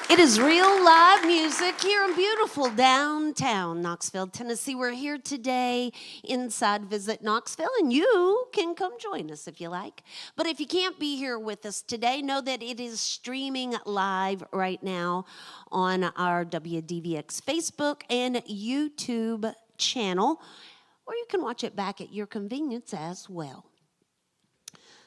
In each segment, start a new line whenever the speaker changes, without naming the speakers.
It is real live music here in beautiful downtown Knoxville, Tennessee. We're here today inside Visit Knoxville, and you can come join us if you like. But if you can't be here with us today, know that it is streaming live right now on our WDVX Facebook and YouTube channel, or you can watch it back at your convenience as well.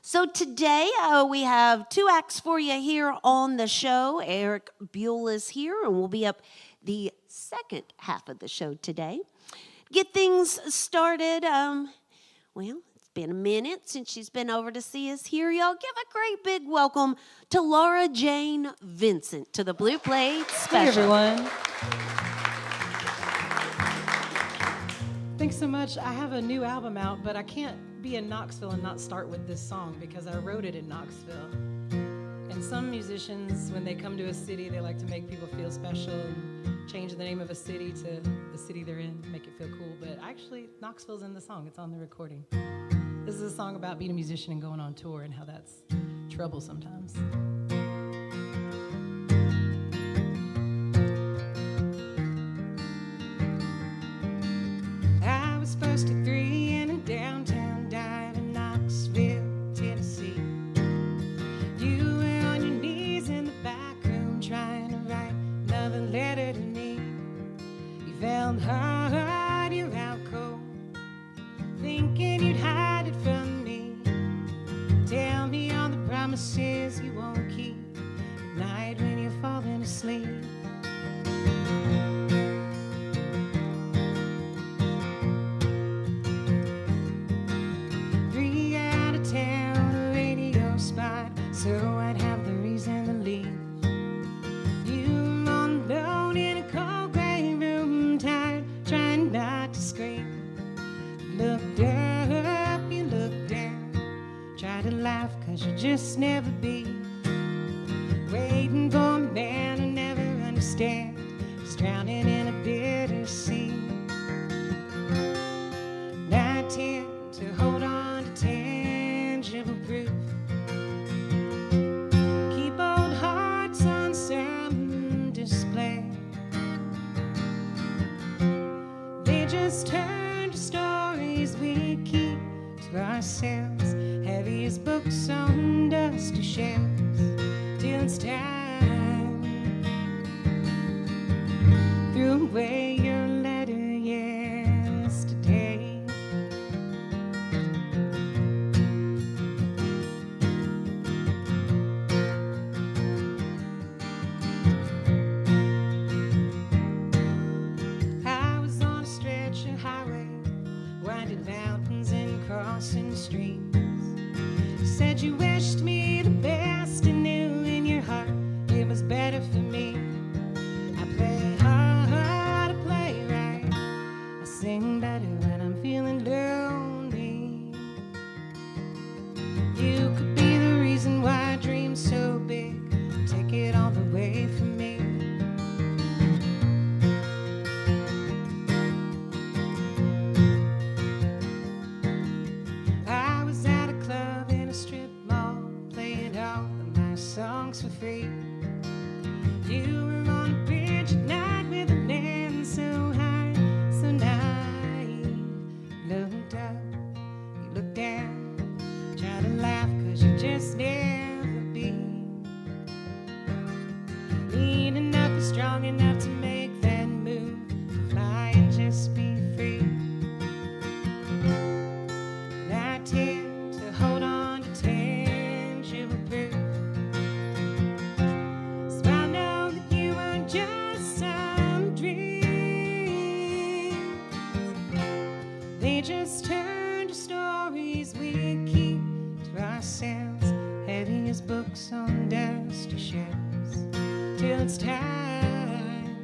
So today we have two acts for you here on the show. Erik Buell is here, and we'll be up the second half of the show today. Get things started. Well, it's been a minute since she's been over to see us here. Y'all give a great big welcome to Laura Jane Vincent to the Blue Plate Special.
Hey, everyone. Thanks so much. I have a new album out, but I can't be in Knoxville and not start with this song because I wrote it in Knoxville. And some musicians, when they come to a city, they like to make people feel special and change the name of a city to the city they're in, make it feel cool. But actually, Knoxville's in the song. It's on the recording. This is a song about being a musician and going on tour and how that's trouble sometimes. I was first at 3 in a downtown dive in Knoxville, Tennessee. You were on your knees in the back room trying to write another letter to me. You felt hard, you were out cold, thinking you'd hide it from me. Tell me all the promises you won't keep at night when you're falling asleep. So I'd have the reason to leave. You were on alone in a cold gray room, tired, trying not to scream. You looked up, you looked down, tried to laugh cause you'd just never be. Waiting for a man who never understand, just drowning in a bitter sea. And I tend to hold on to tangible proof. Just turn to stories we keep to ourselves, heavy as books on dusty shelves, till it's time. Threw away your letter yesterday. Mountains and crossing streams. Said you wished me the best and knew in your heart it was better for me. I play hard, I play right, I sing better when I'm feeling lonely. You could be the reason why I dream so big, take it all the way from me. Songs for free. You were on a bridge at night with a man so high, so naive. Looked up, you looked down, tried to laugh cause you just never be. Lean enough and strong enough to make that move, fly and just be free. And I tend to hold on to tangible proof. Just turn to stories we keep to ourselves, heavy as books on dusty shelves, till it's time.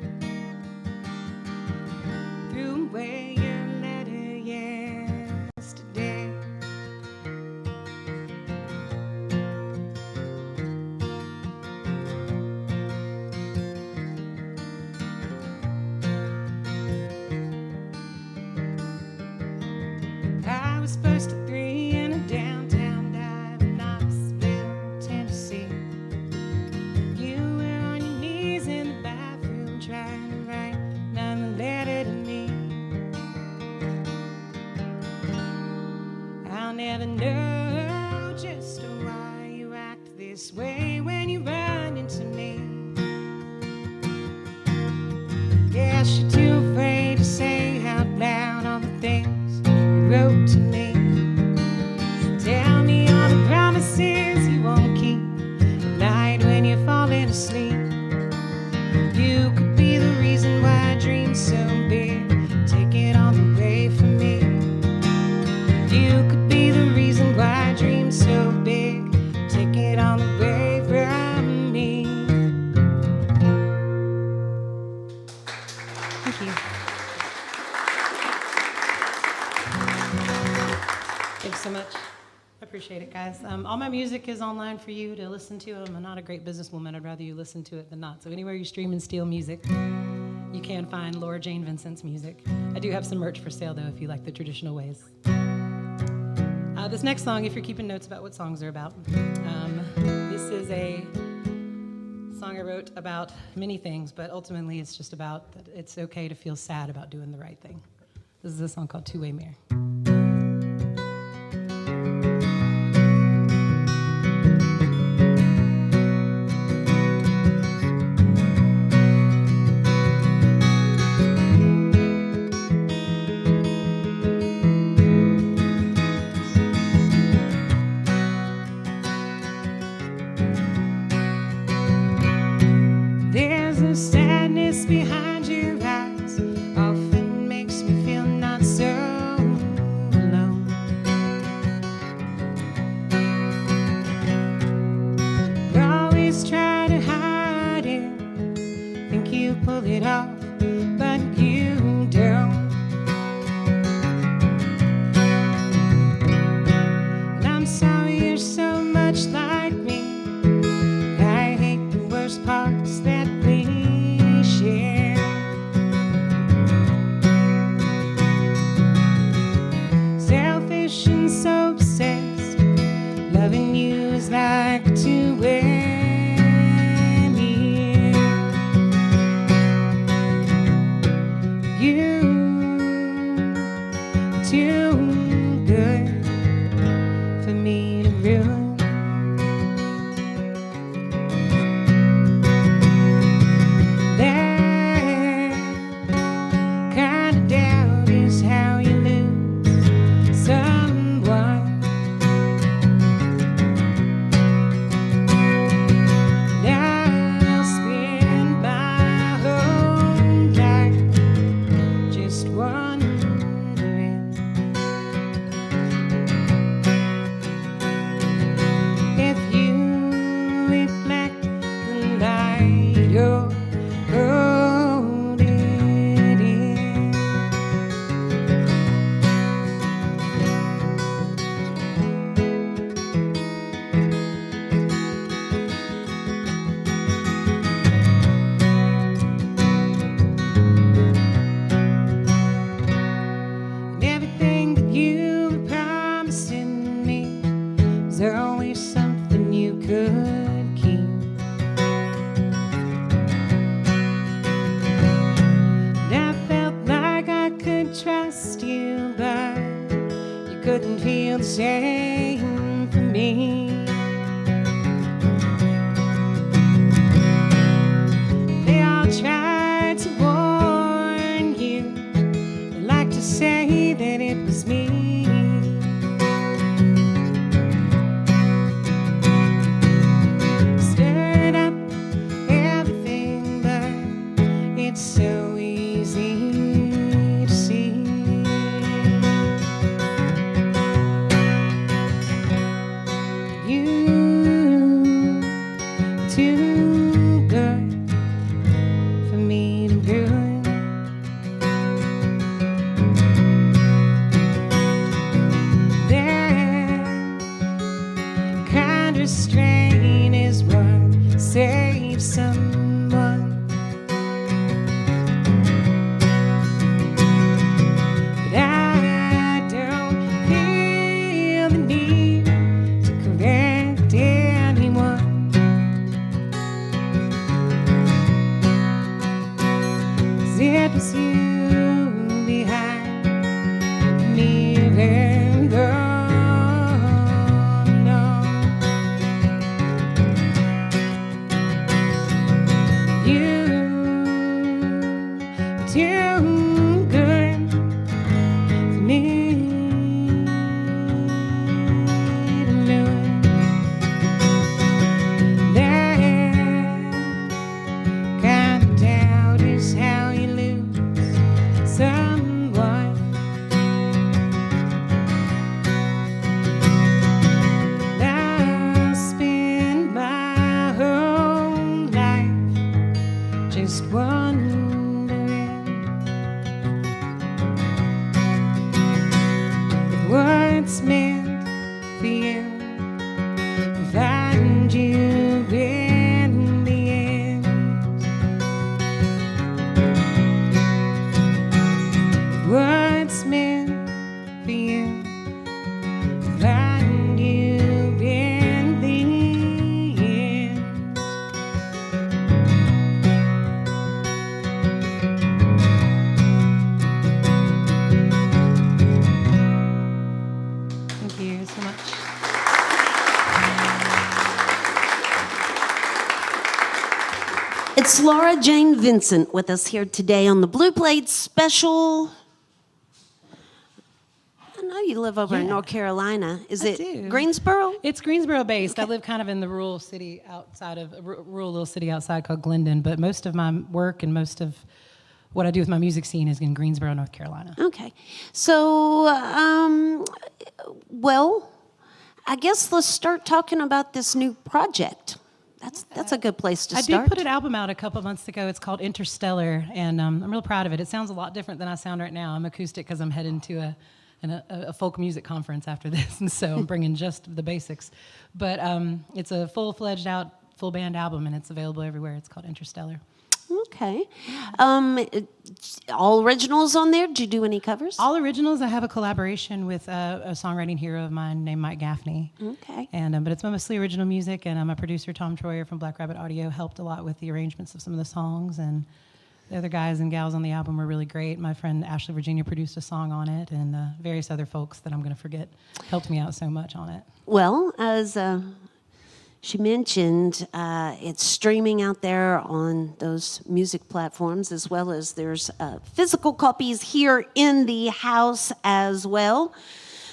Threw away your letter yesterday. I was first at 3 in a downtown to sleep. You could be the reason why I dream so big. Take it all away from me. You could be the reason why I dream so big. Take it all away from me. Thank you. Thanks so much. I appreciate it, guys. All my music is online for you to listen to. I'm not a great businesswoman. I'd rather you listen to it than not. So anywhere you stream and steal music, you can find Laura Jane Vincent's music. I do have some merch for sale, though, if you like the traditional ways. This next song, if you're keeping notes about what songs are about, this is a song I wrote about many things, but ultimately it's just about that it's okay to feel sad about doing the right thing. This is a song called Two-Way Mirror. There's a sadness behind your eyes, often makes me feel not so alone. You always try to hide it, think you pull it off, but you don't. And I'm sorry you're so much like me. I hate the worst parts that we share. Selfish and so obsessed, loving you is like to wear me. You too good for me to ruin. Couldn't feel the same for me. They all tried to warn you. They like to say that it was me. Stirred up everything, but it's so easy to see. Too good for me to ruin. That kind of strain is what saves someone. But I don't feel the need to correct anyone. It was you behind the mirror, no. You too good for me to ruin. That just wondering what's meant for you. Find you in the end. What's meant for you. Find you in the end. Thank you so much.
It's Laura Jane Vincent with us here today on the Blue Plate Special. I know you live over in North Carolina. Is it
do.
Greensboro?
It's Greensboro based. I live kind of in the rural city outside of a rural little city outside called Glendon, but most of my work and most of what I do with my music scene is in Greensboro, North Carolina.
Okay. So, well, I guess let's start talking about this new project. That's a good place to start.
I did put an album out a couple months ago. It's called Interstellar, and I'm real proud of it. It sounds a lot different than I sound right now. I'm acoustic because I'm heading to a folk music conference after this, and so I'm bringing just the basics. But it's a full-fledged full band album, and it's available everywhere. It's called Interstellar.
Okay. All originals on there? Did you do any covers?
All originals. I have a collaboration with a songwriting hero of mine named Mike Gaffney.
Okay.
And but it's mostly original music, and my producer Tom Troyer from Black Rabbit Audio helped a lot with the arrangements of some of the songs, and the other guys and gals on the album were really great. My friend Ashley Virginia produced a song on it, and various other folks that I'm going to forget helped me out so much on it.
Well, as she mentioned, it's streaming out there on those music platforms, as well as there's physical copies here in the house as well.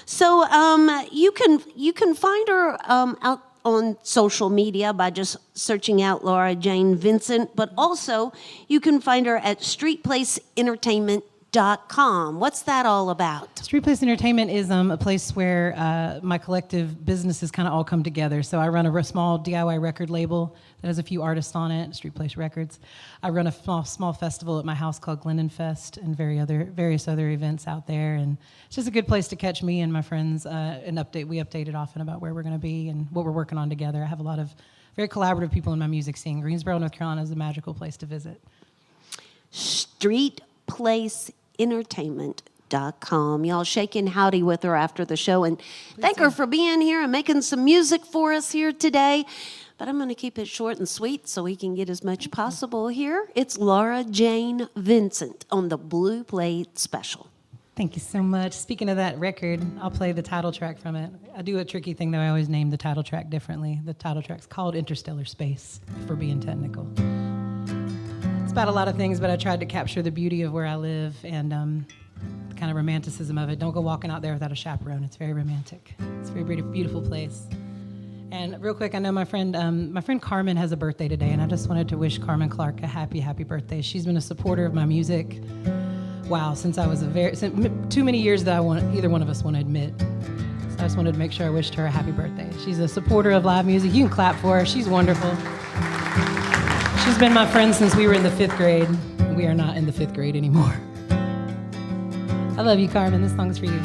So you can find her out on social media by just searching out Laura Jane Vincent, but also you can find her at streetplaceentertainment.com. What's that all about?
Street Place Entertainment is a place where my collective businesses kind of all come together. So I run a small DIY record label that has a few artists on it, Street Place Records. I run a small festival at my house called Glendon Fest, and various other events out there. And it's just a good place to catch me and my friends and update. We update it often about where we're going to be and what we're working on together. I have a lot of very collaborative people in my music scene. Greensboro, North Carolina is a magical place to visit.
streetplaceentertainment.com. Y'all shaking howdy with her after the show, and thank her for being here and making some music for us here today. But I'm going to keep it short and sweet so we can get as much possible here. It's Laura Jane Vincent on the Blue Plate Special.
Thank you so much. Speaking of that record, I'll play the title track from it. I do a tricky thing, though. I always name the title track differently. The title track's called Interstellar Space, if we're being technical. It's about a lot of things, but I tried to capture the beauty of where I live and the kind of romanticism of it. Don't go walking out there without a chaperone. It's very romantic. It's a very beautiful place. And real quick, I know my friend Carmen has a birthday today, and I just wanted to wish Carmen Clark a happy birthday. She's been a supporter of my music, since I was too many years that either one of us want to admit. So I just wanted to make sure I wished her a happy birthday. She's a supporter of live music. You can clap for her. She's wonderful. She's been my friend since we were in the 5th grade. We are not in the 5th grade anymore. I love you, Carmen. This song's for you.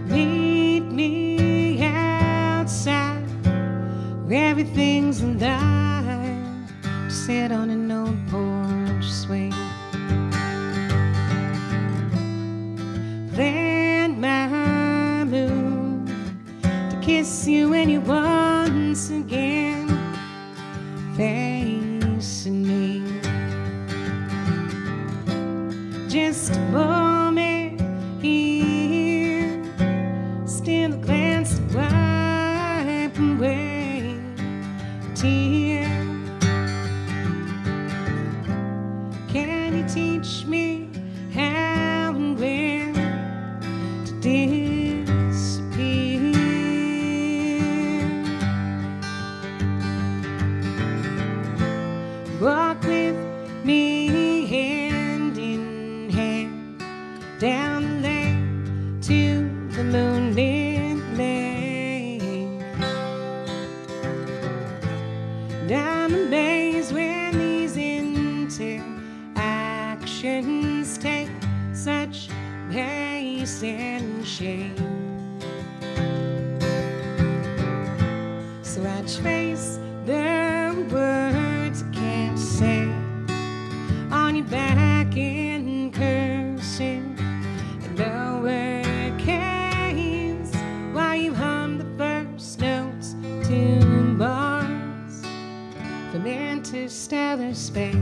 Meet me outside where everything's alive. To sit on an old porch swing. Plan my move to kiss you when you once again facing me. Just a moment here, still a glance to wipe away a tear. Can you teach me how and when to disappear? Walk with me hand in hand trace the words I can't say on your back in cursive and lowercase while you hum the first notes to Mars from interstellar space.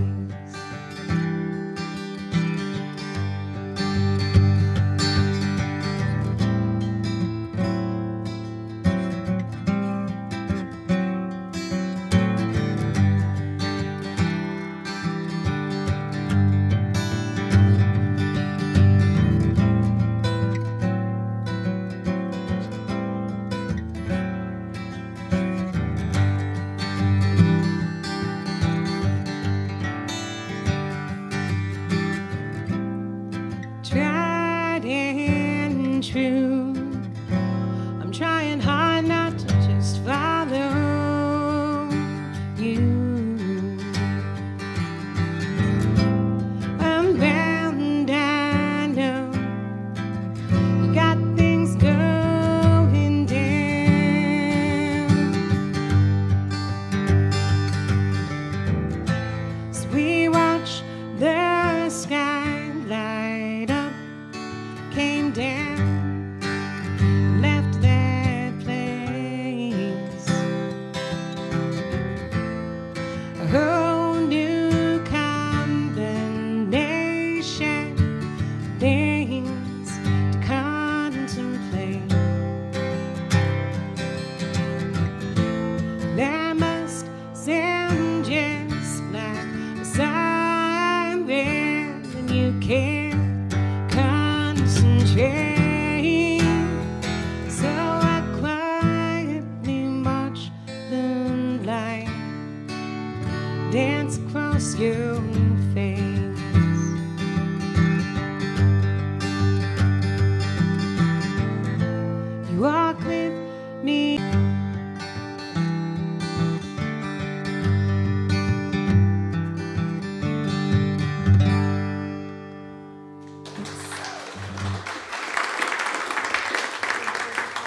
Tried and true, I'm trying hard not to just follow you. I'm bound, I know you got things going down. So we watch the sky light up, came down, left that place. A whole new combination of things to contemplate. That must sound just like a siren, and you can't concentrate. So I quietly watch the light dance across your face. You walk with me.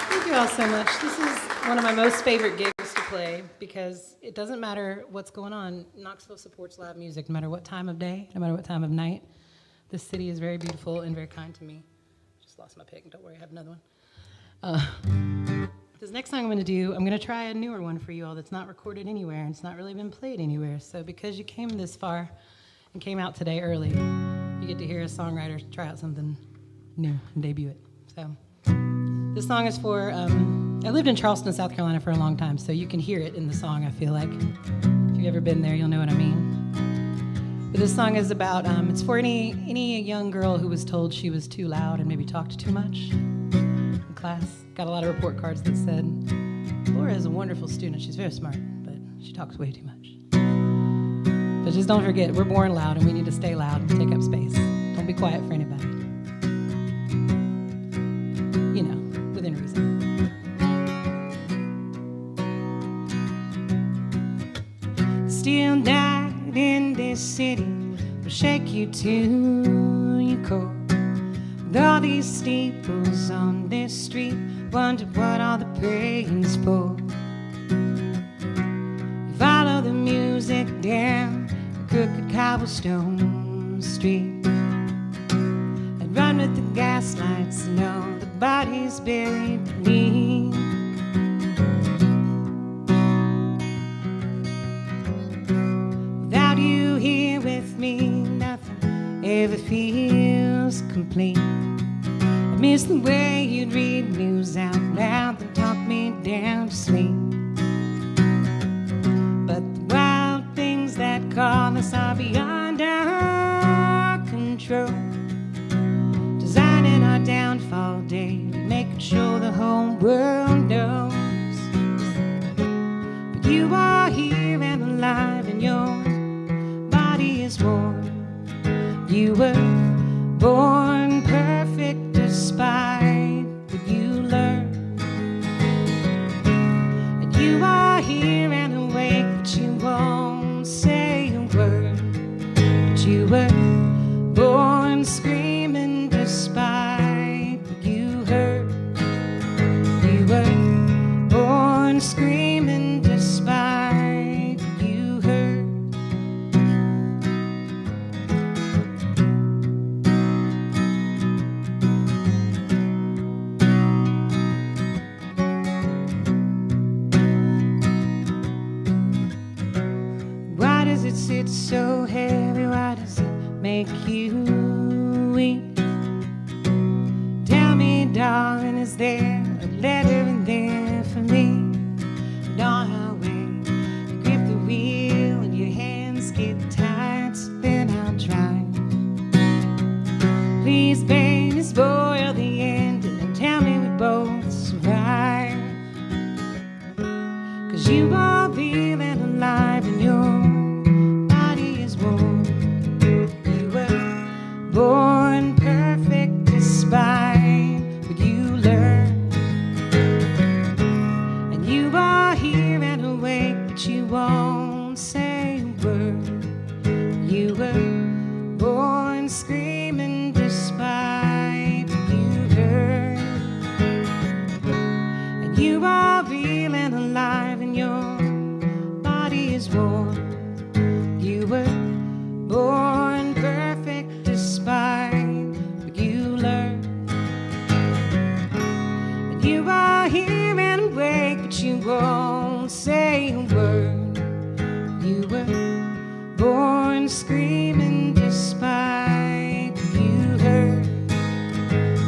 Thank you all so much. This is one of my most favorite gigs to play because it doesn't matter what's going on. Knoxville supports live music no matter what time of day, no matter what time of night. This city is very beautiful and very kind to me. Just lost my pick. Don't worry, I have another one. This next song I'm going to do, I'm going to try a newer one for you all that's not recorded anywhere and it's not really been played anywhere. So because you came this far and came out today early, you get to hear a songwriter try out something new and debut it. So this song is for, I lived in Charleston, South Carolina for a long time, so you can hear it in the song, I feel like. If you've ever been there, you'll know what I mean. But this song is about, it's for any young girl who was told she was too loud and maybe talked too much in class. Got a lot of report cards that said, Laura is a wonderful student, she's very smart, but she talks way too much. But just don't forget, we're born loud and we need to stay loud and take up space. Don't be quiet for anybody. You know, within reason. Still night in this city will shake you to your core. With all these steeples on this street, wonder what all the praying's for. You follow the music down a crooked cobblestone street and run with the gaslights and all the bodies buried beneath. Without you here with me, nothing ever feels complete. I miss the way you'd read news out loud and talk me down to sleep. But the wild things that call us are beyond our control, designing our downfall daily, making sure the whole world knows. But you are here and alive, and your body is warm. You were born perfect despite what you learned. And you are here and awake, but you won't say a word. But you were born screaming despite what you heard. You were born screaming despite it's so heavy, why does it make you weep? Tell me, darling, is there a letter in there for me? Don't always grip the wheel and your hands get tired, so then I'll try. Please, baby, spoil the ending and tell me we both survive. 'Cause you are feeling alive and your body is warm. You were born perfect despite what you learned. And you are here and awake, but you won't say a word. You were born screaming despite what you heard. And you are feeling alive and your body is warm. You were born perfect despite what you learned. And you are here and awake, but you won't say a word. You were born screaming despite what you heard.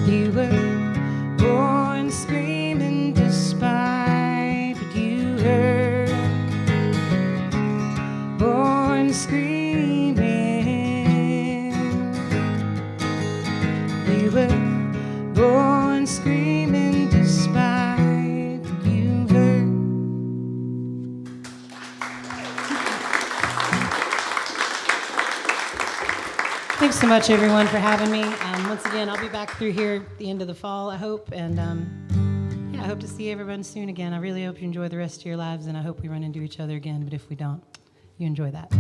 You were born screaming despite what you heard. Born screaming. You were born screaming despite what you heard. Thanks so much, everyone, for having me. Once again, I'll be back through here at the end of the fall, I hope. And yeah, I hope to see everyone soon again. I really hope you enjoy the rest of your lives, and I hope we run into each other again. But if we don't, you enjoy that.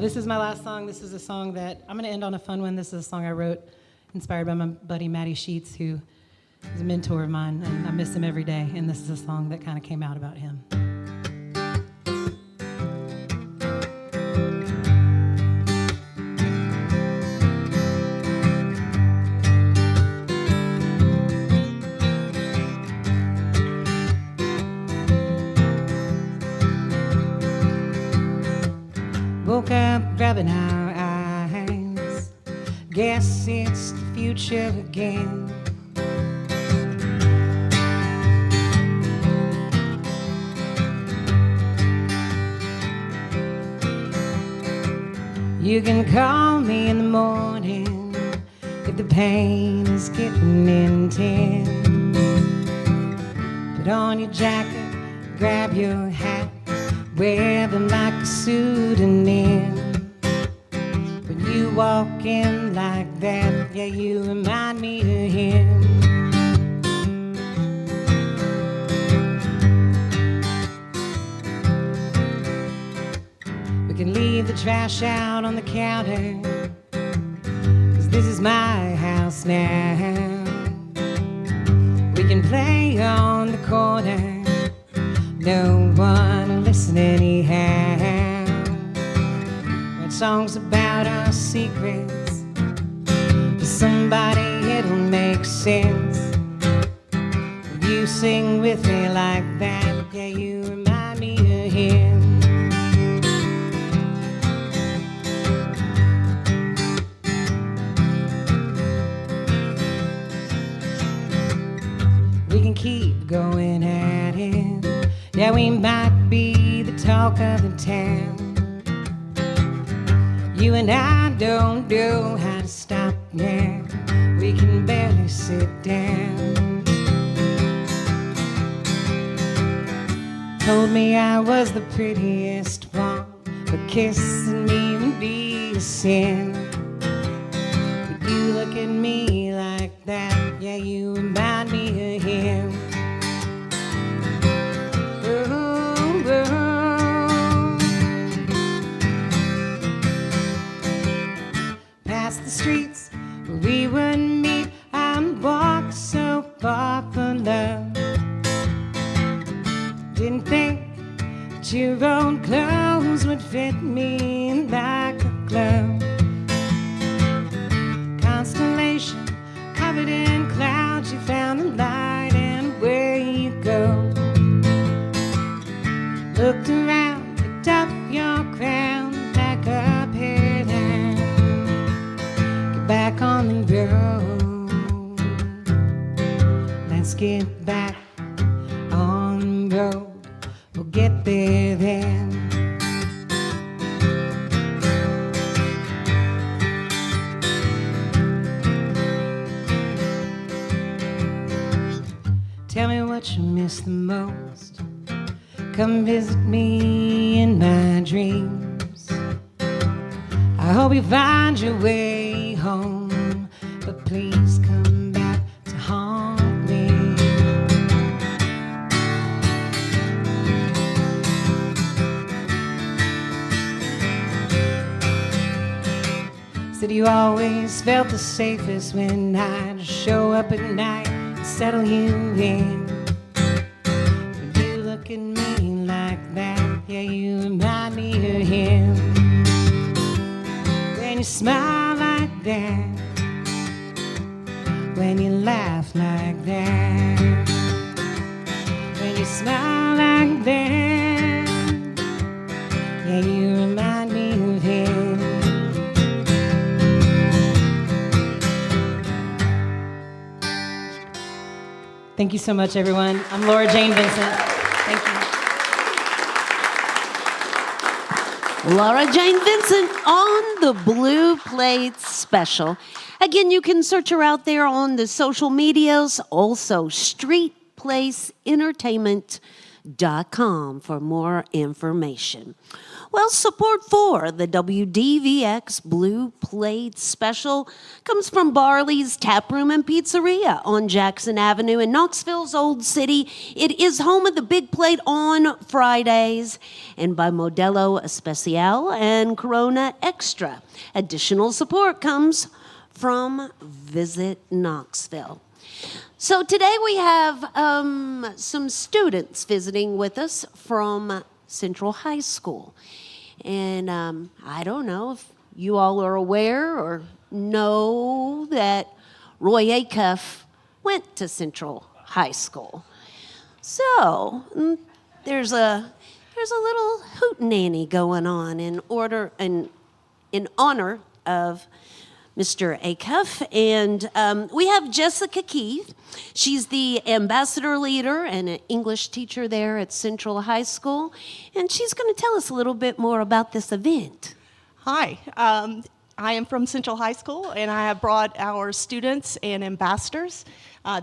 This is my last song. This is a song that I'm going to end on a fun one. This is a song I wrote inspired by my buddy Matty Sheets, who is a mentor of mine, and I miss him every day. And this is a song that kind of came out about him. Woke up, rubbing our eyes. Guess it's the future again. You can call me in the morning if the pain is getting intense. Put on your jacket, grab your hat, wear them like a souvenir. When you walk in like that, yeah, you remind me of him. We can leave the trash out on the counter, 'cause this is my house now. We can play on the corner, no one will listen anyhow. Write songs about our secrets, to somebody it'll make sense. When you sing with me like that, yeah, you remind me of him. We can keep going at it. Yeah, we might be the talk of the town. You and I don't know how to stop now. We can barely sit down. Told me I was the prettiest one, but kissing me would be a sin. But you look at me like that, yeah, you remind me of him. Past the streets where we would meet, I'd walk so far for love. Didn't think that your own clothes would fit me like a glove. Constellation covered in clouds, you found the light and away you go. Looked around, picked up your crown like get there then. Tell me what you miss the most. Come visit me in my dreams. I hope you find your way home, but please come back to haunt me. Said you always felt the safest when I'd show up at night and settle you in. When you look at me like that, yeah, you remind me of him. When you smile like that, when you laugh like that, when you smile like that, yeah, you remind me of him. Thank you so much, everyone. I'm Laura Jane Vincent. Thank you.
Laura Jane Vincent on the Blue Plate Special. Again, you can search her out there on the social medias, also streetplaceentertainment.com for more information. Well, support for the WDVX Blue Plate Special comes from Barley's Taproom and Pizzeria on Jackson Avenue in Knoxville's Old City. It is home of the Big Plate on Fridays, and by Modelo Especial and Corona Extra. Additional support comes from Visit Knoxville. So today we have some students visiting with us from Central High School. And I don't know if you all are aware or know that Roy Acuff went to Central High School. So there's a little hootenanny going on in honor of Mr. Acuff. And we have Jessica Keith. She's the ambassador leader and an English teacher there at Central High School. And she's going to tell us a little bit more about this event.
Hi, I am from Central High School, and I have brought our students and ambassadors.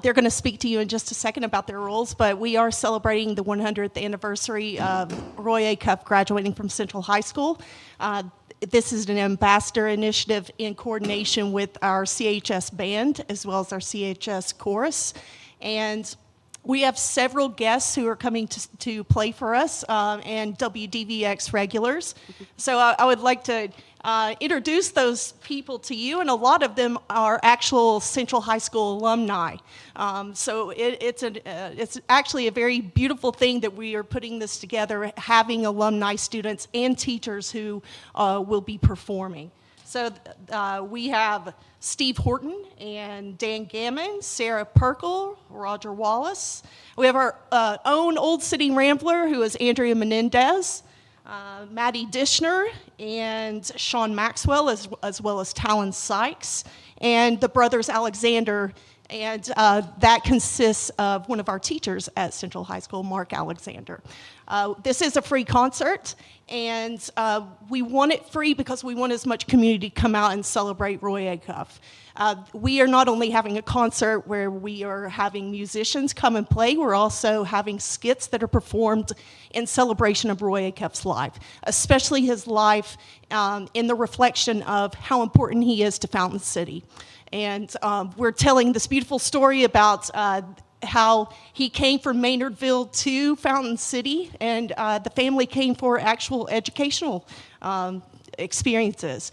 They're going to speak to you in just a second about their roles, but we are celebrating the 100th anniversary of Roy Acuff graduating from Central High School. This is an ambassador initiative in coordination with our CHS band as well as our CHS chorus. And we have several guests who are coming to play for us and WDVX regulars. So I would like to introduce those people to you, and a lot of them are actual Central High School alumni. So it's actually a very beautiful thing that we are putting this together, having alumni students and teachers who will be performing. So we have Steve Horton and Dan Gammon, Sarah Perkle, Roger Wallace. We have our own Old City Rambler, who is Andrea Menendez, Maddie Dishner, and Sean Maxwell, as well as Talon Sykes, and the brothers Alexander. And that consists of one of our teachers at Central High School, Mark Alexander. This is a free concert, and we want it free because we want as much community to come out and celebrate Roy Acuff. We are not only having a concert where we are having musicians come and play, we're also having skits that are performed in celebration of Roy Acuff's life, especially his life in the reflection of how important he is to Fountain City. And we're telling this beautiful story about how he came from Maynardville to Fountain City, and the family came for actual educational experiences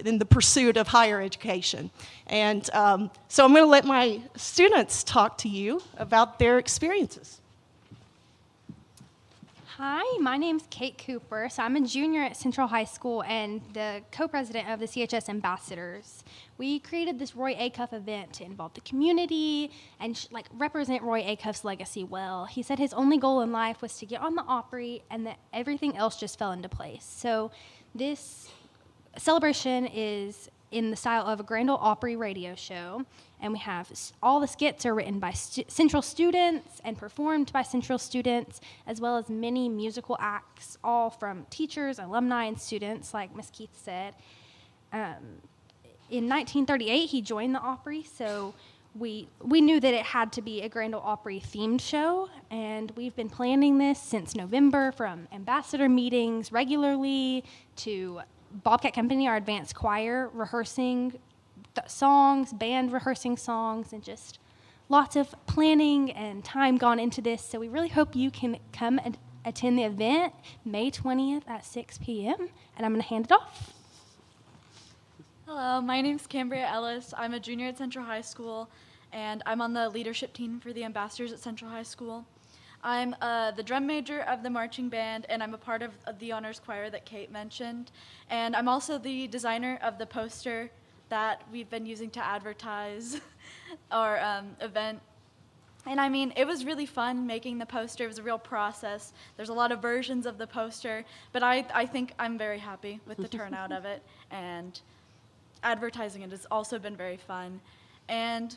in the pursuit of higher education. And so I'm going to let my students talk to you about their experiences.
Hi, my name's Kate Cooper. So I'm a junior at Central High School and the co-president of the CHS Ambassadors. We created this Roy Acuff event to involve the community and represent Roy Acuff's legacy well. He said his only goal in life was to get on the Opry and that everything else just fell into place. So this celebration is in the style of a Grand Ole Opry radio show. And we have all the skits are written by Central students and performed by Central students, as well as many musical acts, all from teachers, alumni, and students, like Ms. Keith said. In 1938, he joined the Opry, so we knew that it had to be a Grand Ole Opry themed show, and we've been planning this since November, from ambassador meetings regularly to Bobcat Company, our advanced choir, rehearsing songs, band rehearsing songs, and just lots of planning and time gone into this. So we really hope you can come and attend the event May 20th at 6 p.m., and I'm going to hand it off.
Hello, my name's Cambria Ellis. I'm a junior at Central High School, and I'm on the leadership team for the ambassadors at Central High School. I'm the drum major of the marching band, and I'm a part of the honors choir that Kate mentioned. And I'm also the designer of the poster that we've been using to advertise our event. And I mean, it was really fun making the poster. It was a real process. There's a lot of versions of the poster, but I think I'm very happy with the turnout of it. And advertising it has also been very fun. And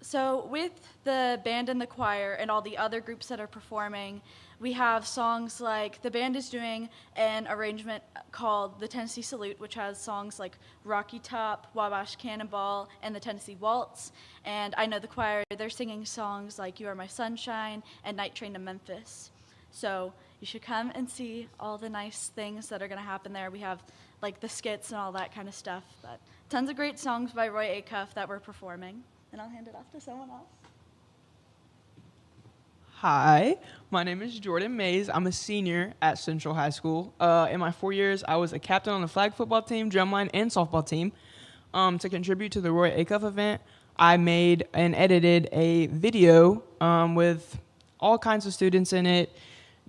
so with the band and the choir and all the other groups that are performing, we have songs like, the band is doing an arrangement called the Tennessee Salute, which has songs like Rocky Top, Wabash Cannonball, and the Tennessee Waltz. And I know the choir, they're singing songs like You Are My Sunshine and Night Train to Memphis. So you should come and see all the nice things that are going to happen there. We have like the skits and all that kind of stuff. But tons of great songs by Roy Acuff that we're performing. And I'll hand it off to someone else.
Hi, my name is Jordan Mays. I'm a senior at Central High School. In my 4 years, I was a captain on the flag football team, drumline, and softball team. To contribute to the Roy Acuff event, I made and edited a video with all kinds of students in it,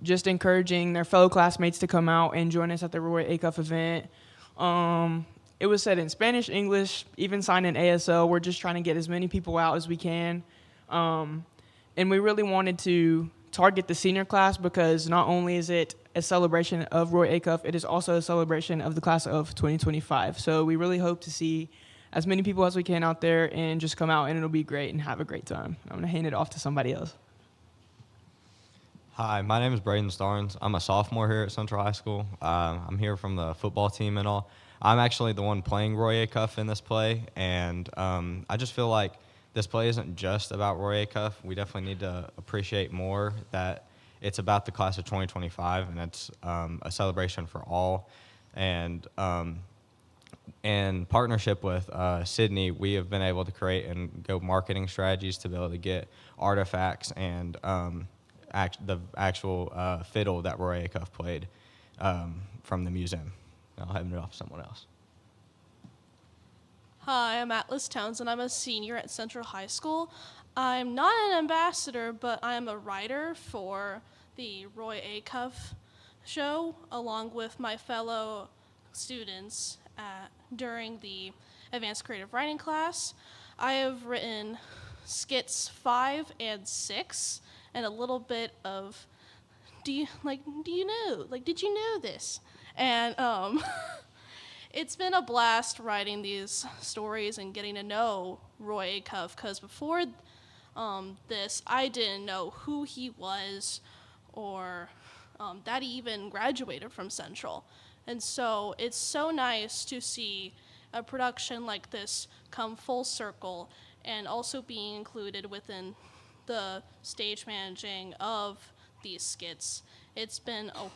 just encouraging their fellow classmates to come out and join us at the Roy Acuff event. It was said in Spanish, English, even signed in ASL. We're just trying to get as many people out as we can. And we really wanted to target the senior class because not only is it a celebration of Roy Acuff, it is also a celebration of the class of 2025. So we really hope to see as many people as we can out there and just come out, and it'll be great and have a great time. I'm going to hand it off to somebody else.
Hi, my name is Braden Starnes. I'm a sophomore here at Central High School. I'm here from the football team and all. I'm actually the one playing Roy Acuff in this play, and I just feel like this play isn't just about Roy Acuff. We definitely need to appreciate more that it's about the class of 2025, and it's a celebration for all. And in partnership with Sydney, we have been able to create and go marketing strategies to be able to get artifacts and the actual fiddle that Roy Acuff played from the museum. I'll hand it off to someone else.
Hi, I'm Atlas Townsend. I'm a senior at Central High School. I'm not an ambassador, but I am a writer for the Roy Acuff show, along with my fellow students during the Advanced Creative Writing class. I have written skits 5 and 6, and a little bit of, did you know this? And it's been a blast writing these stories and getting to know Roy Acuff, because before this, I didn't know who he was or that he even graduated from Central. And so it's so nice to see a production like this come full circle and also being included within the stage managing of these skits. It's been a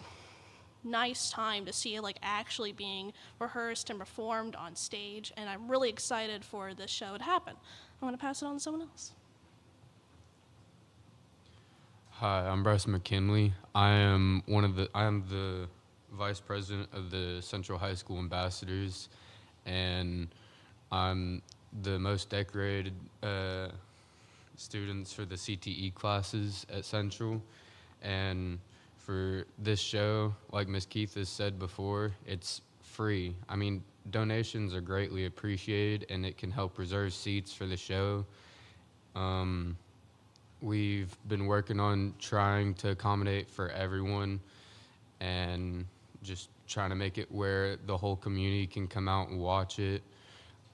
nice time to see it actually being rehearsed and performed on stage, and I'm really excited for this show to happen. I want to pass it on to someone else.
Hi, I'm Bryce McKinley. I am the vice president of the Central High School Ambassadors, and I'm the most decorated students for the CTE classes at Central. And for this show, like Ms. Keith has said before, it's free. I mean, donations are greatly appreciated, and it can help reserve seats for the show. We've been working on trying to accommodate for everyone and just trying to make it where the whole community can come out and watch it.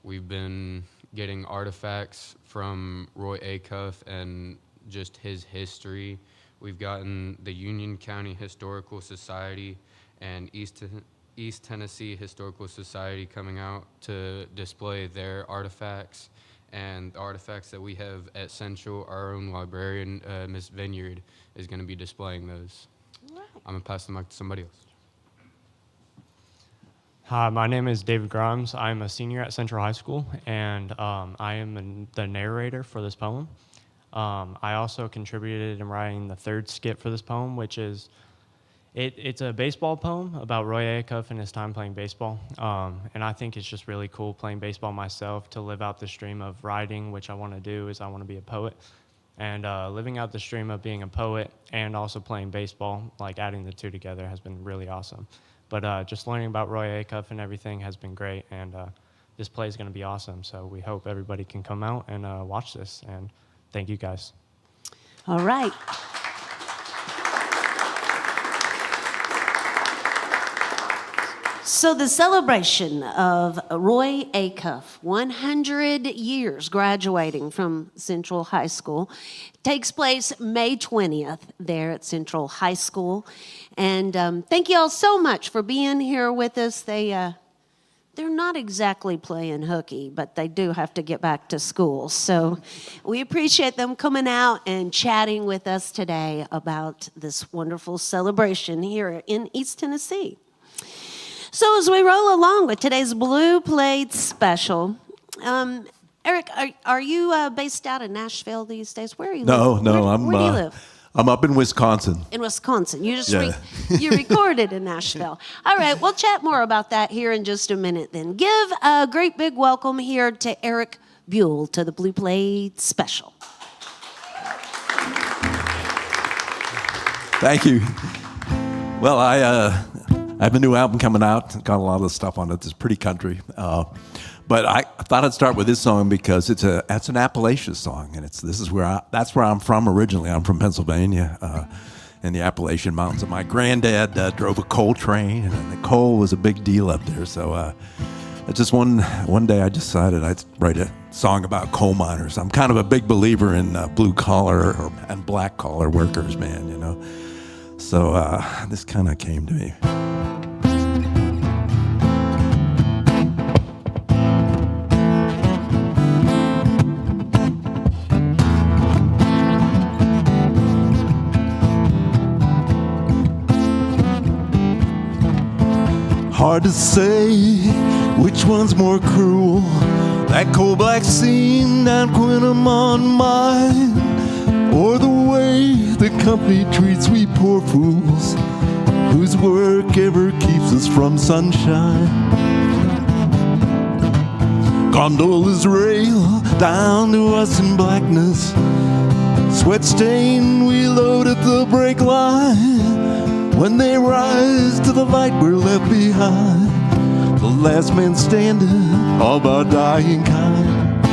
We've been getting artifacts from Roy Acuff and just his history. We've gotten the Union County Historical Society and East Tennessee Historical Society coming out to display their artifacts. And the artifacts that we have at Central, our own librarian, Ms. Vineyard, is going to be displaying those.
All right.
I'm going to pass the mic to somebody else.
Hi, my name is David Grimes. I'm a senior at Central High School, and I am the narrator for this poem. I also contributed in writing the third skit for this poem, which is, it's a baseball poem about Roy Acuff and his time playing baseball. And I think it's just really cool playing baseball myself, to live out this dream of writing, which I want to do is I want to be a poet. And living out this dream of being a poet and also playing baseball, like adding the two together, has been really awesome. But just learning about Roy Acuff and everything has been great, and this play is going to be awesome. So we hope everybody can come out and watch this, and thank you guys.
All right. So the celebration of Roy Acuff, 100 years graduating from Central High School, takes place May 20th there at Central High School. And thank you all so much for being here with us. They're not exactly playing hooky, but they do have to get back to school. So we appreciate them coming out and chatting with us today about this wonderful celebration here in East Tennessee. So as we roll along with today's Blue Plate special, Erik, are you based out of Nashville these days? Where are you?
No,
live?
no,
where do you live?
I'm up in Wisconsin.
In Wisconsin. You just
Yeah.
you recorded in Nashville. All right, we'll chat more about that here in just a minute then. Give a great big welcome here to Erik Buell to the Blue Plate special.
Thank you. Well, I have a new album coming out. Got a lot of the stuff on it. It's pretty country. But I thought I'd start with this song because it's an Appalachian song, and that's where I'm from originally. I'm from Pennsylvania, in the Appalachian Mountains. And my granddad drove a coal train, and the coal was a big deal up there. So just one day I decided I'd write a song about coal miners. I'm kind of a big believer in blue collar and black collar workers, man. You know. So this kind of came to me. Hard to say which one's more cruel, that coal black scene down Quinamon mine, or the way the company treats we poor fools, whose work ever keeps us from sunshine. Gondolas rail down to us in blackness, sweat stain we load at the brake line. When they rise to the light, we're left behind, the last man standing of our dying kind.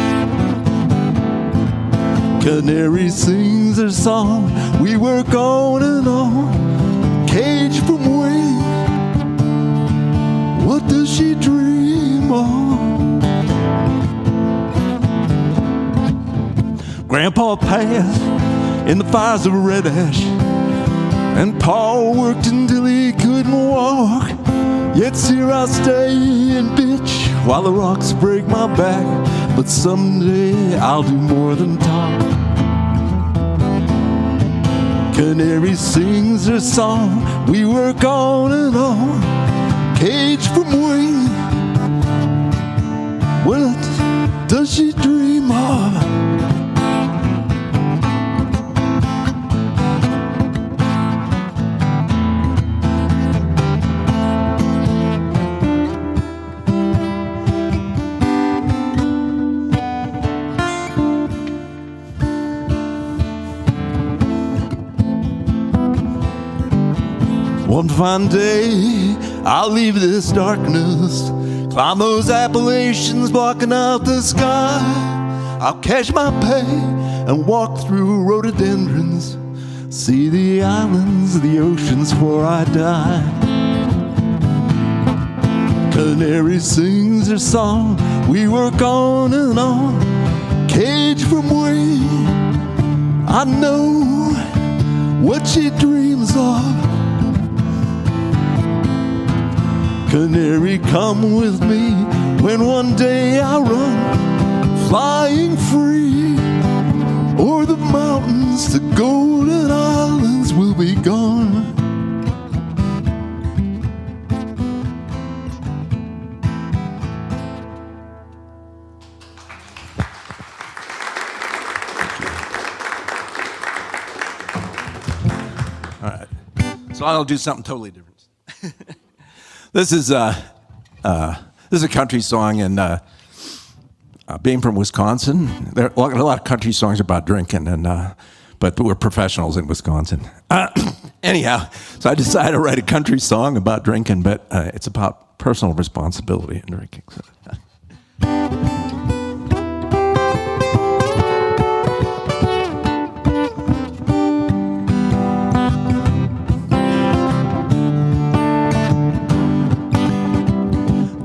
Canary sings her song, we work on and on, cage from wing. What does she dream of? Grandpa passed in the fires of red ash, and Paul worked until he couldn't walk. Yet here I'll stay and bitch while the rocks break my back. But someday I'll do more than talk. Canary sings her song, we work on and on, cage from wing. What does she dream of? One fine day, I'll leave this darkness, climb those Appalachians blocking out the sky. I'll cash my pay and walk through rhododendrons, see the islands, the oceans before I die. Canary sings her song, we work on and on. Cage from wing, I know what she dreams of. Canary, come with me when one day I run, flying free o'er the mountains. The golden islands will be gone. All right, so I'll do something totally different. This is a country song, and being from Wisconsin, there are a lot of country songs about drinking, and but we're professionals in Wisconsin. Anyhow, so I decided to write a country song about drinking, but it's about personal responsibility in drinking. So.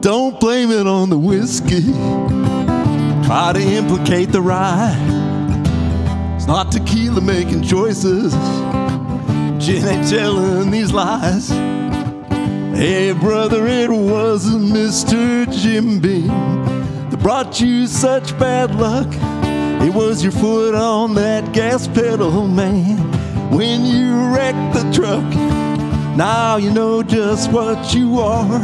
Don't blame it on the whiskey. Try to implicate the rye. It's not tequila making choices. Gin ain't telling these lies. Hey, brother, it wasn't Mr. Jim Beam that brought you such bad luck. It was your foot on that gas pedal, man, when you wrecked the truck. Now you know just what you are.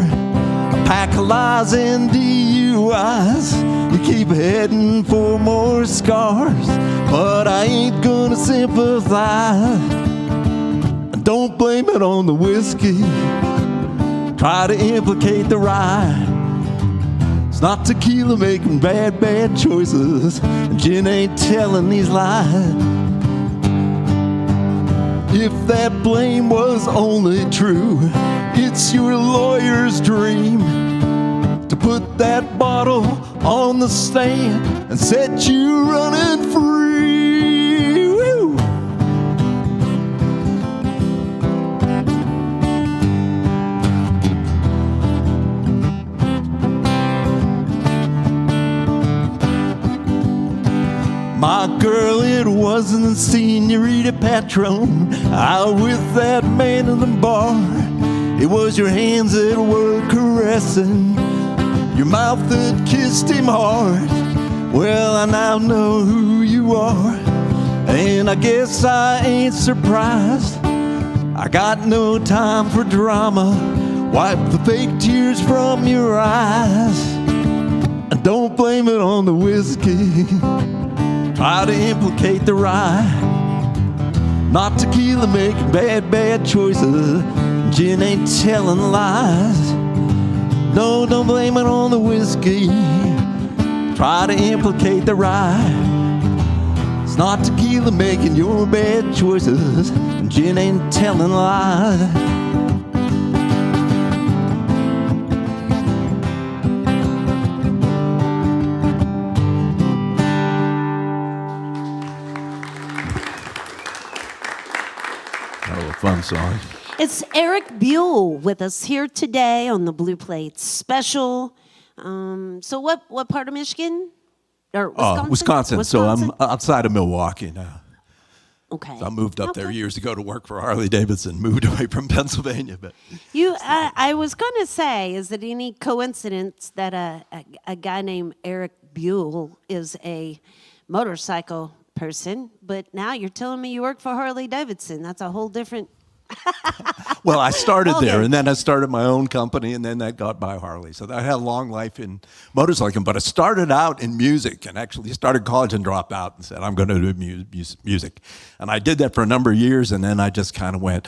Pack of lies and DUIs. You keep heading for more scars, but I ain't gonna sympathize. Don't blame it on the whiskey. Try to implicate the rye. It's not tequila making bad choices. Gin ain't telling these lies. If that blame was only true, it's your lawyer's dream to put that bottle on the stand and set you running free. Woo! My girl, it wasn't Senorita Patron out with that man in the bar. It was your hands that were caressing, your mouth that kissed him hard. Well, I now know who you are, and I guess I ain't surprised. I got no time for drama. Wipe the fake tears from your eyes. And don't blame it on the whiskey. Try to implicate the rye. Not tequila making bad choices. Gin ain't telling lies. No, don't blame it on the whiskey. Try to implicate the rye. It's not tequila making your bad choices. Gin ain't telling lies. Fun song.
It's Erik Buell with us here today on the Blue Plate Special. So what part of Michigan? Or
Wisconsin. So I'm outside of Milwaukee now.
Okay.
So I moved up there years ago to work for Harley Davidson, moved away from Pennsylvania. But
I was going to say, is it any coincidence that a guy named Erik Buell is a motorcycle person, but now you're telling me you work for Harley Davidson? That's a whole different...
Well, I started there, and then I started my own company, and then that got by Harley. So I had a long life in motorcycling, but I started out in music and actually started college and dropped out and said, I'm going to do music. And I did that for a number of years, and then I just kind of went,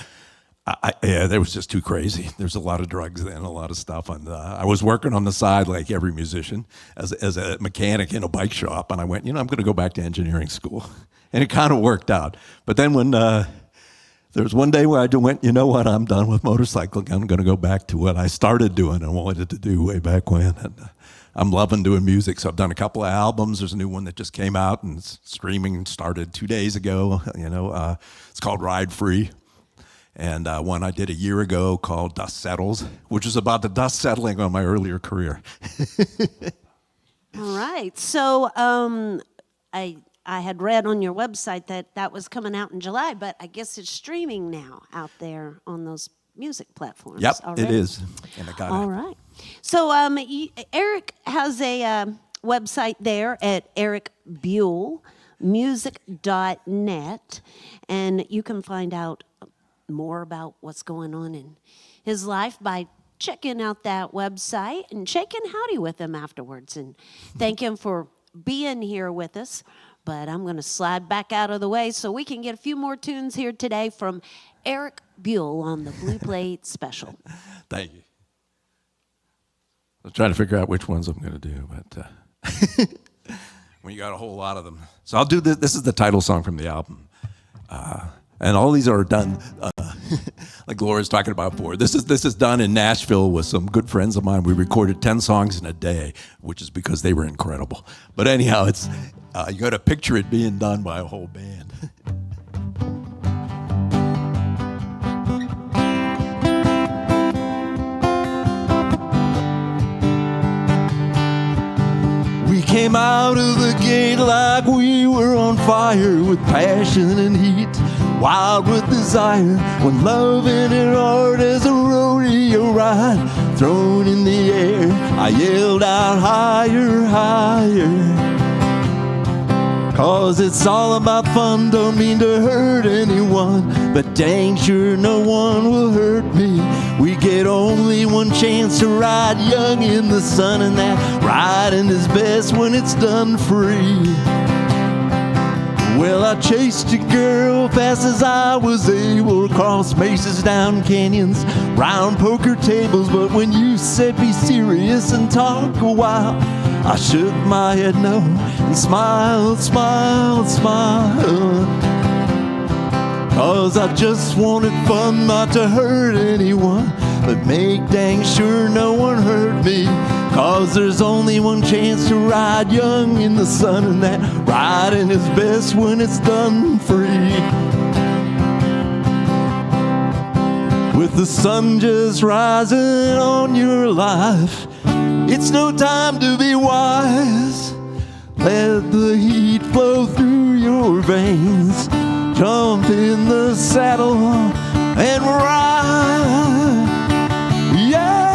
that was just too crazy. There's a lot of drugs then, a lot of stuff. And I was working on the side like every musician as a mechanic in a bike shop, and I went, I'm going to go back to engineering school. And it kind of worked out. But then when... there was one day where I went, you know what, I'm done with motorcycling. I'm going to go back to what I started doing and wanted to do way back when. And I'm loving doing music. So I've done a couple of albums. There's a new one that just came out and streaming started 2 days ago. It's called Ride Free. and one I did a year ago called Dust Settles, which is about the dust settling on my earlier career.
All right. So I had read on your website that that was coming out in July, but I guess it's streaming now out there on those music platforms.
Yep,
already.
it is. And I got
All right. So Erik has a website there at erikbuellmusic.net, and you can find out more about what's going on in his life by checking out that website and shaking howdy with him afterwards, and thank him for being here with us. But I'm going to slide back out of the way so we can get a few more tunes here today from Erik Buell on the Blue Plate Special.
Thank you. I was trying to figure out which ones I'm going to do, but when you got a whole lot of them. So I'll do this. This is the title song from the album. And all these are done, like Laura's talking about before. This is done in Nashville with some good friends of mine. We recorded 10 songs in a day, which is because they were incredible. But anyhow, it's you got to picture it being done by a whole band. We came out of the gate like we were on fire with passion and heat, wild with desire, when love in her heart as a rodeo ride, thrown in the air, I yelled out higher, higher. 'Cause it's all about fun, don't mean to hurt anyone, but dang sure no one will hurt me. We get only one chance to ride young in the sun, and that riding is best when it's done free. Well, I chased a girl fast as I was able, across mesas, down canyons, round poker tables, but when you said be serious and talk a while, I shook my head no and smiled, smiled, smiled. 'Cause I just wanted fun, not to hurt anyone, but make dang sure no one hurt me. 'Cause there's only one chance to ride young in the sun, and that riding is best when it's done free. With the sun just rising on your life, it's no time to be wise. Let the heat flow through your veins. Jump in the saddle and ride. Yeah.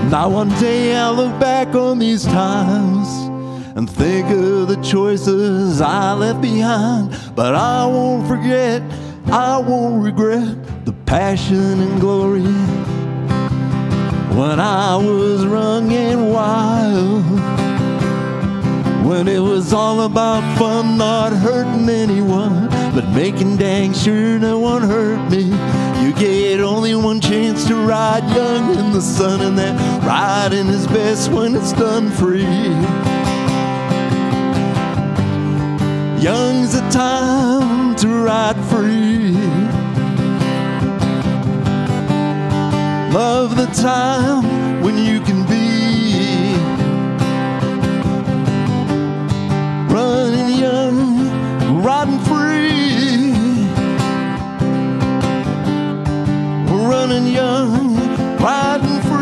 Now one day I'll look back on these times and think of the choices I left behind. But I won't forget, I won't regret the passion and glory when I was young and wild. When it was all about fun, not hurting anyone, but making dang sure no one hurt me. You get only one chance to ride young in the sun, and that riding is best when it's done free. Young's the time to ride free. Love the time when you can be running young, riding free. Running young, riding free.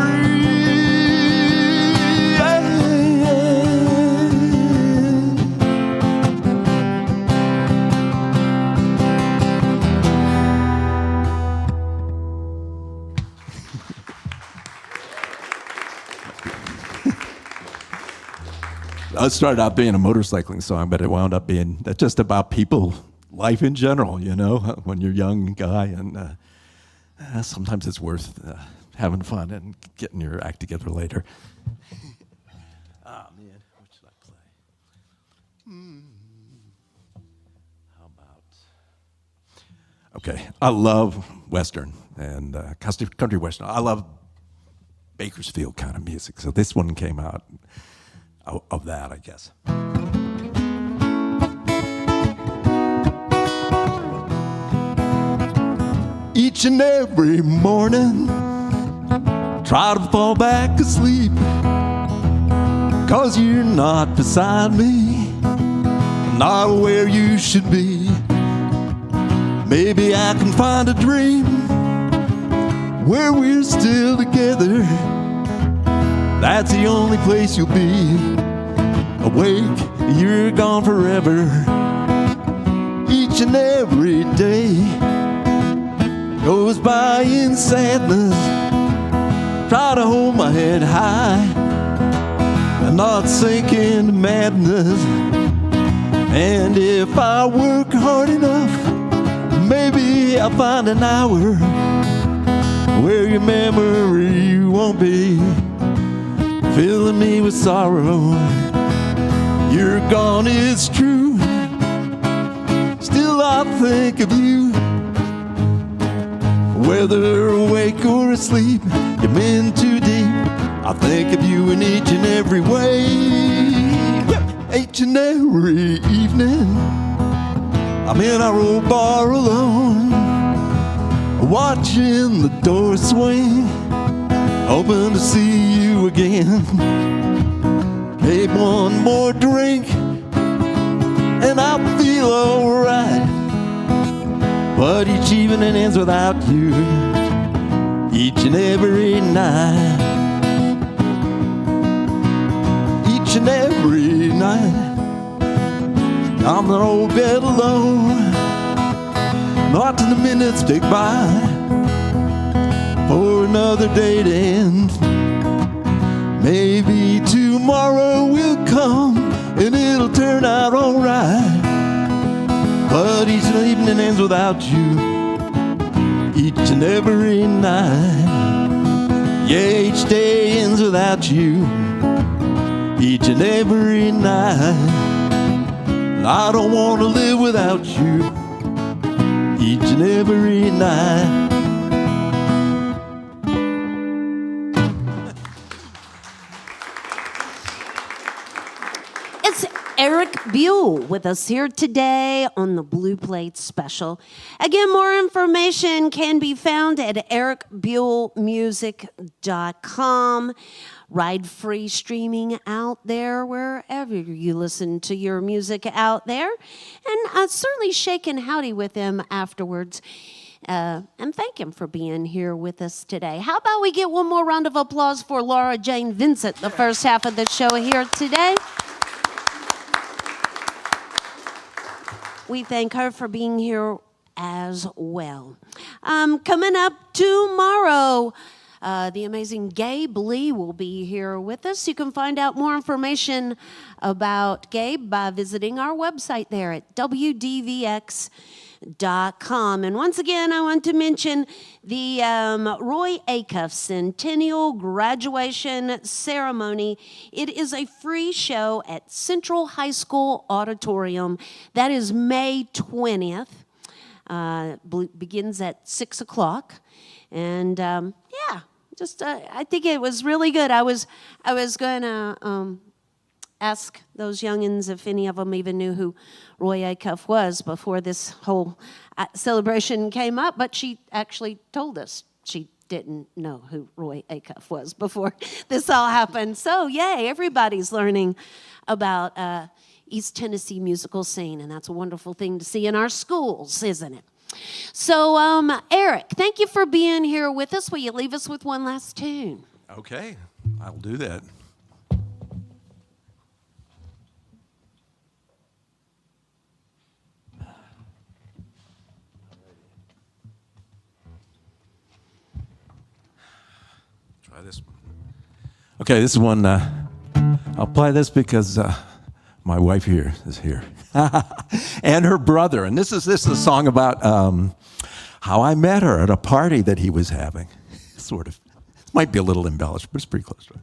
It started out being a motorcycling song, but it wound up being just about people, life in general, you know, when you're a young guy, and sometimes it's worth having fun and getting your act together later. Oh, man, what should I play? How Okay, I love Western and country Western. I love Bakersfield kind of music, so this one came out of that, I guess. Each and every morning, try to fall back asleep, 'cause you're not beside me, not where you should be. Maybe I can find a dream where we're still together. That's the only place you'll be. Awake, you're gone forever. Each and every day goes by in sadness. Try to hold my head high and not sink into madness. And if I work hard enough, maybe I'll find an hour where your memory won't be filling me with sorrow. You're gone, it's true. Still I think of you. Whether awake or asleep, you're in too deep. I think of you in each and every way. Each and every evening, I'm in our old bar alone, watching the door swing, hoping to see you again. Maybe one more drink and I'll feel alright. But each evening ends without you, each and every night. Each and every night, I'm in an old bed alone, watching the minutes tick by for another day to end. Maybe tomorrow will come and it'll turn out alright. But each evening ends without you, each and every night. Yeah, each day ends without you, each and every night. I don't want to live without you, each and every night.
It's Erik Buell with us here today on the Blue Plate Special. Again, more information can be found at erikbuellmusic.com. Ride-free streaming out there wherever you listen to your music out there. And certainly shake and howdy with him afterwards. And thank him for being here with us today. How about we get one more round of applause for Laura Jane Vincent, the first half of the show here today. We thank her for being here as well. Coming up tomorrow, the amazing Gabe Lee will be here with us. You can find out more information about Gabe by visiting our website there at WDVX.com. And once again, I want to mention the Roy Acuff Centennial Graduation Ceremony. It is a free show at Central High School Auditorium. That is May 20th. Begins at 6 o'clock. And I think it was really good. I was going to ask those youngins if any of them even knew who Roy Acuff was before this whole celebration came up, but she actually told us she didn't know who Roy Acuff was before this all happened. So, yay, everybody's learning about East Tennessee musical scene, and that's a wonderful thing to see in our schools, isn't it? So, Erik, thank you for being here with us. Will you leave us with one last tune?
Okay, I'll do that. Try this one. Okay, this is one. I'll play this because my wife here is here. And her brother. And this is a song about how I met her at a party that he was having. Sort of. It might be a little embellished, but it's pretty close to it.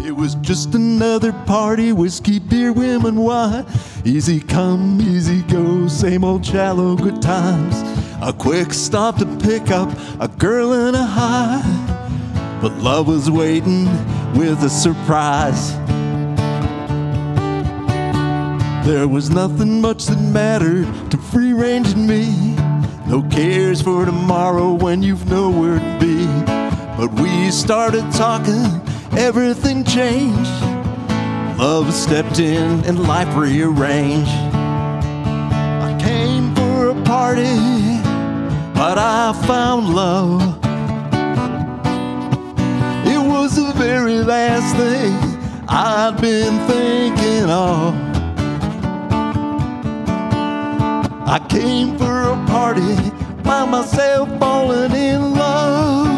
It was was just another party, whiskey, beer, women, wine. Easy come, easy go, same old shallow good times. A quick stop to pick up a girl in a high, but love was waiting with a surprise. There was nothing much that mattered to free-ranging me. No cares for tomorrow when you've nowhere to be. But we started talking, everything changed. Love stepped in and life rearranged. I came for a party, but I found love. It was the very last thing I'd been thinking of. I came for a party, found myself falling in love.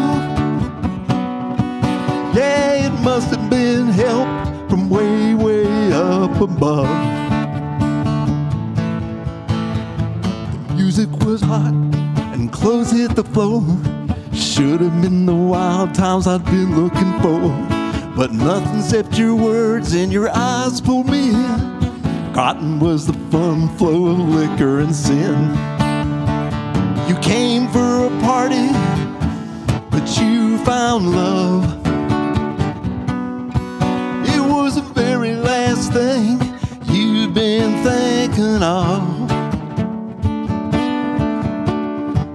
Yeah, it must have been help from way, way up above. The music was hot and clothes hit the floor. Should have been the wild times I'd been looking for. But nothing except your words and your eyes pulled me in. Cotton was the fun flow of liquor and sin. You came for a party, but you found love. It was the very last thing you'd been thinking of.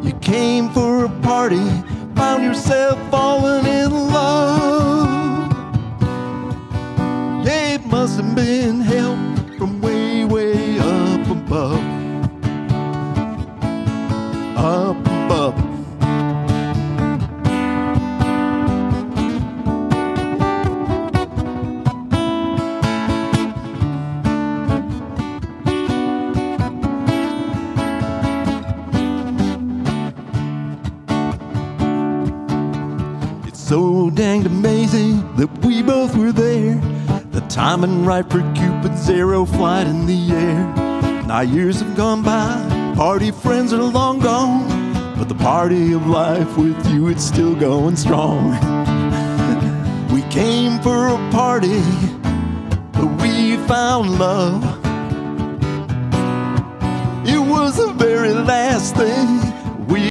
You came for a party, found yourself falling in love. Yeah, it must have been help from way, way up above. Up above. It's so danged amazing that we both were there. The timing right for Cupid's arrow flight in the air. Now years have gone by, party friends are long gone, but the party of life with you, it's still going strong. We came for a party, but we found love. It was the very last thing